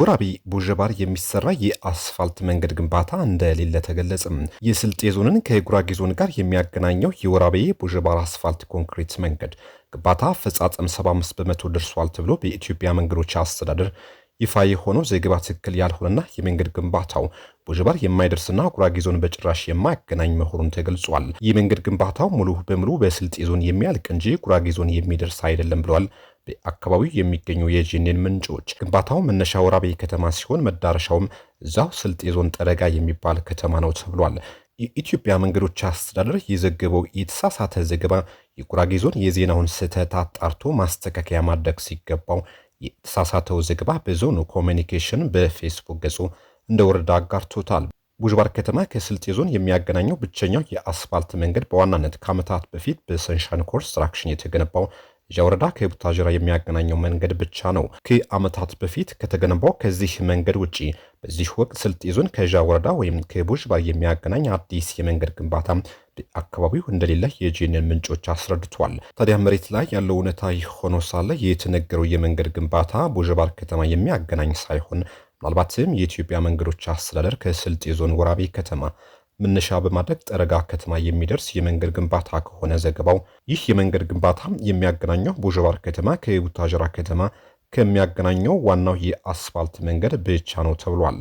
ወራቤ ቡዥባር የሚሰራ የአስፋልት መንገድ ግንባታ እንደሌለ ተገለጸ። የስልጤ ዞንን ከጉራጌ ዞን ጋር የሚያገናኘው የወራቤ ቡዥባር አስፋልት ኮንክሪት መንገድ ግንባታ አፈጻጸም 75 በመቶ ደርሷል ተብሎ በኢትዮጵያ መንገዶች አስተዳደር ይፋ የሆነው ዘገባ ትክክል ያልሆነና የመንገድ ግንባታው ቡዥባር የማይደርስና ጉራጌ ዞን በጭራሽ የማያገናኝ መሆኑን ተገልጿል። የመንገድ ግንባታው ሙሉ በሙሉ በስልጤ ዞን የሚያልቅ እንጂ ጉራጌ ዞን የሚደርስ አይደለም ብለዋል በአካባቢው የሚገኙ የጂኔን ምንጮች። ግንባታው መነሻ ወራቤ ከተማ ሲሆን መዳረሻውም እዛው ስልጤ ዞን ጠረጋ የሚባል ከተማ ነው ተብሏል። የኢትዮጵያ መንገዶች አስተዳደር የዘገበው የተሳሳተ ዘገባ የጉራጌ ዞን የዜናውን ስህተት አጣርቶ ማስተካከያ ማድረግ ሲገባው የተሳሳተው ዘገባ በዞኑ ኮሚኒኬሽን በፌስቡክ ገጹ እንደ ወረዳ አጋርቶታል። ቡዥባር ከተማ ከስልጤ ዞን የሚያገናኘው ብቸኛው የአስፋልት መንገድ በዋናነት ከዓመታት በፊት በሰንሻይን ኮንስትራክሽን የተገነባው ጃወረዳ ከቡታጅራ የሚያገናኘው መንገድ ብቻ ነው። ከዓመታት በፊት ከተገነባው ከዚህ መንገድ ውጪ በዚህ ወቅት ስልጤ ዞን ከጃወረዳ ወይም ከቡዥባር የሚያገናኝ አዲስ የመንገድ ግንባታ አካባቢው እንደሌለ የጂኤንኤን ምንጮች አስረድቷል። ታዲያ መሬት ላይ ያለው እውነታ ሆኖ ሳለ የተነገረው የመንገድ ግንባታ ቡዥባር ከተማ የሚያገናኝ ሳይሆን ምናልባትም የኢትዮጵያ መንገዶች አስተዳደር ከስልጤ ዞን ወራቤ ከተማ መነሻ በማድረግ ጠረጋ ከተማ የሚደርስ የመንገድ ግንባታ ከሆነ ዘገባው ይህ የመንገድ ግንባታ የሚያገናኘው ቡዥባር ከተማ ከቡታጅራ ከተማ ከሚያገናኘው ዋናው የአስፋልት መንገድ ብቻ ነው ተብሏል።